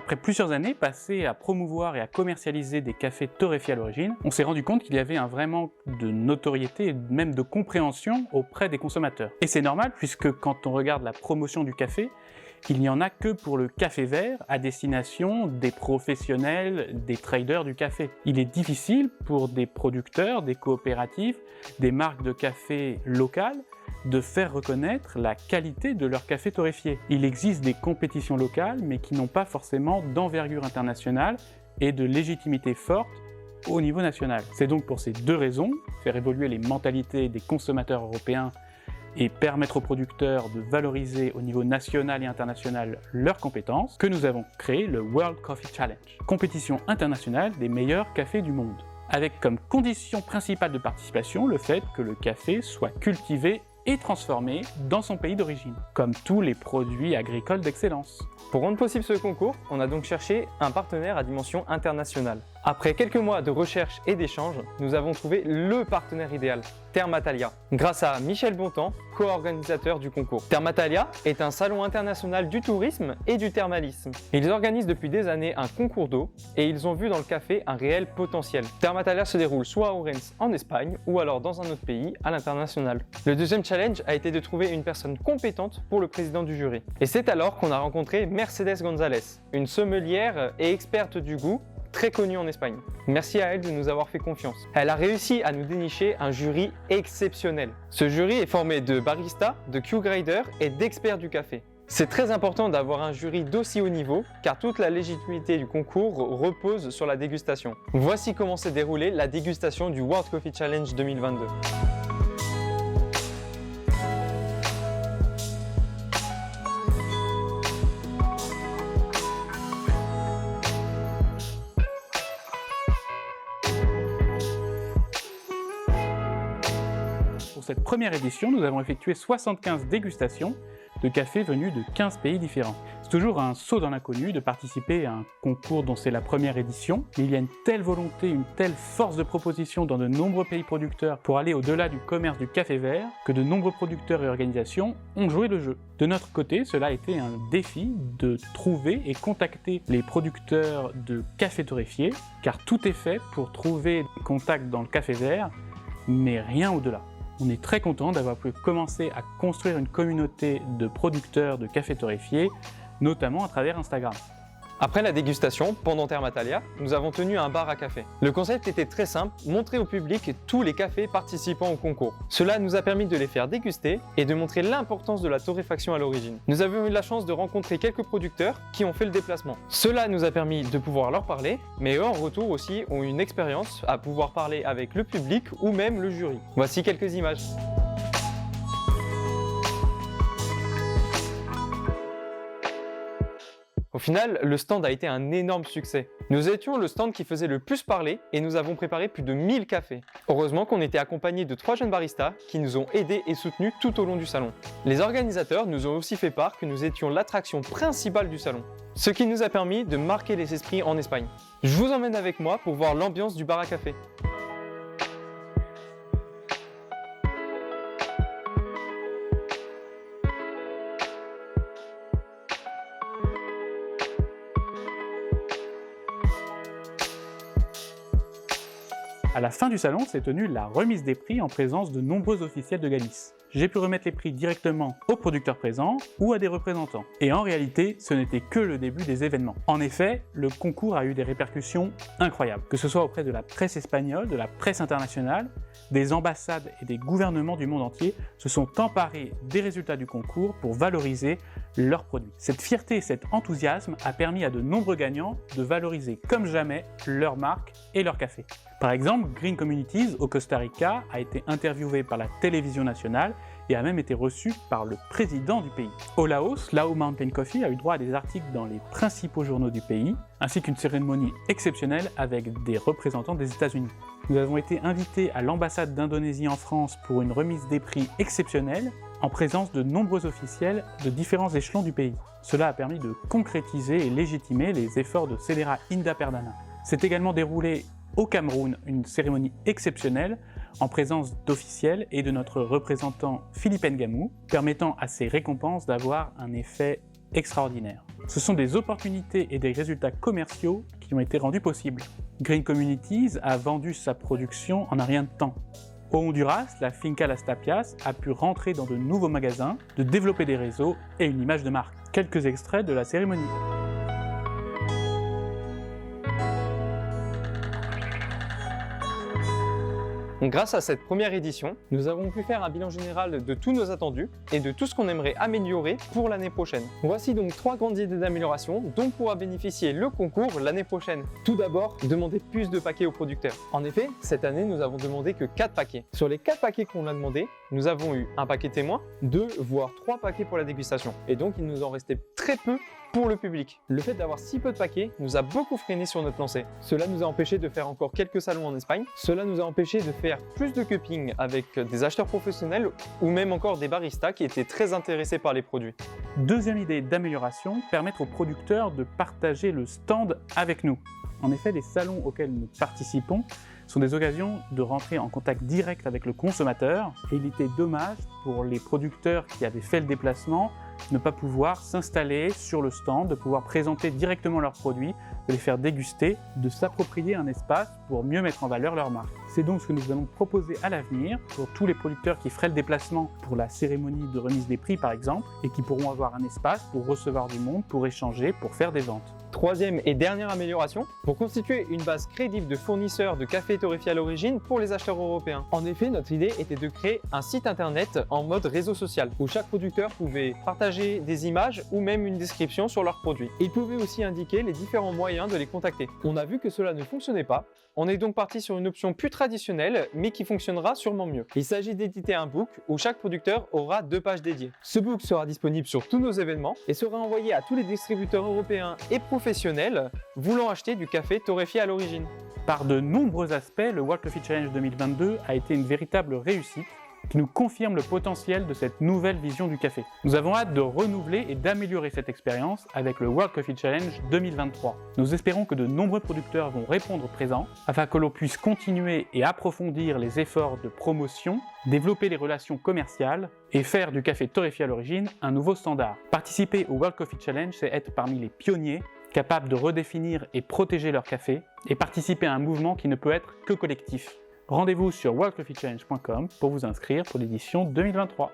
Après plusieurs années passées à promouvoir et à commercialiser des cafés torréfiés à l'origine, on s'est rendu compte qu'il y avait un vrai manque de notoriété et même de compréhension auprès des consommateurs. Et c'est normal puisque quand on regarde la promotion du café, il n'y en a que pour le café vert à destination des professionnels, des traders du café. Il est difficile pour des producteurs, des coopératives, des marques de café locales de faire reconnaître la qualité de leur café torréfié. Il existe des compétitions locales mais qui n'ont pas forcément d'envergure internationale et de légitimité forte au niveau national. C'est donc pour ces deux raisons, faire évoluer les mentalités des consommateurs européens et permettre aux producteurs de valoriser au niveau national et international leurs compétences, que nous avons créé le World Coffee Challenge, compétition internationale des meilleurs cafés du monde, avec comme condition principale de participation le fait que le café soit cultivé et transformé dans son pays d'origine, comme tous les produits agricoles d'excellence. Pour rendre possible ce concours, on a donc cherché un partenaire à dimension internationale. Après quelques mois de recherche et d'échanges, nous avons trouvé le partenaire idéal, Thermatalia, grâce à Michel Bontemps, co-organisateur du concours. Thermatalia est un salon international du tourisme et du thermalisme. Ils organisent depuis des années un concours d'eau et ils ont vu dans le café un réel potentiel. Thermatalia se déroule soit à Ourense en Espagne ou alors dans un autre pays à l'international. Le deuxième challenge a été de trouver une personne compétente pour le président du jury. Et c'est alors qu'on a rencontré Mercedes González, une sommelière et experte du goût très connue en Espagne. Merci à elle de nous avoir fait confiance. Elle a réussi à nous dénicher un jury exceptionnel. Ce jury est formé de baristas, de Q-graders et d'experts du café. C'est très important d'avoir un jury d'aussi haut niveau car toute la légitimité du concours repose sur la dégustation. Voici comment s'est déroulée la dégustation du World Coffee Challenge 2022. Pour cette première édition, nous avons effectué 75 dégustations de café venus de 15 pays différents. C'est toujours un saut dans l'inconnu de participer à un concours dont c'est la première édition, mais il y a une telle volonté, une telle force de proposition dans de nombreux pays producteurs pour aller au-delà du commerce du café vert que de nombreux producteurs et organisations ont joué le jeu. De notre côté, cela a été un défi de trouver et contacter les producteurs de café torréfié, car tout est fait pour trouver des contacts dans le café vert, mais rien au-delà. On est très content d'avoir pu commencer à construire une communauté de producteurs de café torréfié, notamment à travers Instagram. Après la dégustation, pendant Thermatalia, nous avons tenu un bar à café. Le concept était très simple, montrer au public tous les cafés participant au concours. Cela nous a permis de les faire déguster et de montrer l'importance de la torréfaction à l'origine. Nous avons eu la chance de rencontrer quelques producteurs qui ont fait le déplacement. Cela nous a permis de pouvoir leur parler, mais eux en retour aussi ont eu une expérience à pouvoir parler avec le public ou même le jury. Voici quelques images. Au final, le stand a été un énorme succès. Nous étions le stand qui faisait le plus parler et nous avons préparé plus de 1000 cafés. Heureusement qu'on était accompagnés de 3 jeunes baristas qui nous ont aidés et soutenus tout au long du salon. Les organisateurs nous ont aussi fait part que nous étions l'attraction principale du salon, ce qui nous a permis de marquer les esprits en Espagne. Je vous emmène avec moi pour voir l'ambiance du bar à café. À la fin du salon s'est tenue la remise des prix en présence de nombreux officiels de Galice. J'ai pu remettre les prix directement aux producteurs présents ou à des représentants. Et en réalité, ce n'était que le début des événements. En effet, le concours a eu des répercussions incroyables, que ce soit auprès de la presse espagnole, de la presse internationale, des ambassades et des gouvernements du monde entier se sont emparés des résultats du concours pour valoriser leurs produits. Cette fierté et cet enthousiasme a permis à de nombreux gagnants de valoriser comme jamais leur marque et leur café. Par exemple, Green Communities au Costa Rica a été interviewé par la télévision nationale et a même été reçu par le président du pays. Au Laos, Lao Mountain Coffee a eu droit à des articles dans les principaux journaux du pays, ainsi qu'une cérémonie exceptionnelle avec des représentants des États-Unis. Nous avons été invités à l'ambassade d'Indonésie en France pour une remise des prix exceptionnelle en présence de nombreux officiels de différents échelons du pays. Cela a permis de concrétiser et légitimer les efforts de Cedera Indah Perdana. C'est également déroulé au Cameroun une cérémonie exceptionnelle en présence d'officiels et de notre représentant Philippe Ngamou, permettant à ces récompenses d'avoir un effet extraordinaire. Ce sont des opportunités et des résultats commerciaux qui ont été rendus possibles. Green Communities a vendu sa production en un rien de temps. Au Honduras, la Finca Las Tapias a pu rentrer dans de nouveaux magasins, de développer des réseaux et une image de marque. Quelques extraits de la cérémonie. Grâce à cette première édition, nous avons pu faire un bilan général de tous nos attendus et de tout ce qu'on aimerait améliorer pour l'année prochaine. Voici donc 3 grandes idées d'amélioration dont pourra bénéficier le concours l'année prochaine. Tout d'abord, demander plus de paquets aux producteurs. En effet, cette année, nous avons demandé que 4 paquets. Sur les 4 paquets qu'on a demandé, nous avons eu un paquet témoin, 2 voire 3 paquets pour la dégustation. Et donc, il nous en restait très peu pour le public. Le fait d'avoir si peu de paquets nous a beaucoup freiné sur notre lancée. Cela nous a empêché de faire encore quelques salons en Espagne. Cela nous a empêché de faire plus de cupping avec des acheteurs professionnels ou même encore des baristas qui étaient très intéressés par les produits. Deuxième idée d'amélioration, permettre aux producteurs de partager le stand avec nous. En effet, les salons auxquels nous participons sont des occasions de rentrer en contact direct avec le consommateur et il était dommage pour les producteurs qui avaient fait le déplacement de ne pas pouvoir s'installer sur le stand, de pouvoir présenter directement leurs produits, de les faire déguster, de s'approprier un espace pour mieux mettre en valeur leur marque. C'est donc ce que nous allons proposer à l'avenir pour tous les producteurs qui feraient le déplacement pour la cérémonie de remise des prix par exemple et qui pourront avoir un espace pour recevoir du monde, pour échanger, pour faire des ventes. Troisième et dernière amélioration, pour constituer une base crédible de fournisseurs de café torréfié à l'origine pour les acheteurs européens. En effet, notre idée était de créer un site internet en mode réseau social où chaque producteur pouvait partager des images ou même une description sur leurs produits. Il pouvait aussi indiquer les différents moyens de les contacter. On a vu que cela ne fonctionnait pas. On est donc parti sur une option plus traditionnelle, mais qui fonctionnera sûrement mieux. Il s'agit d'éditer un book où chaque producteur aura 2 pages dédiées. Ce book sera disponible sur tous nos événements et sera envoyé à tous les distributeurs européens et professionnels voulant acheter du café torréfié à l'origine. Par de nombreux aspects, le World Coffee Challenge 2022 a été une véritable réussite qui nous confirme le potentiel de cette nouvelle vision du café. Nous avons hâte de renouveler et d'améliorer cette expérience avec le World Coffee Challenge 2023. Nous espérons que de nombreux producteurs vont répondre présent afin que l'on puisse continuer et approfondir les efforts de promotion, développer les relations commerciales et faire du café torréfié à l'origine un nouveau standard. Participer au World Coffee Challenge, c'est être parmi les pionniers capables de redéfinir et protéger leur café et participer à un mouvement qui ne peut être que collectif. Rendez-vous sur worldcoffeechallenge.com pour vous inscrire pour l'édition 2023.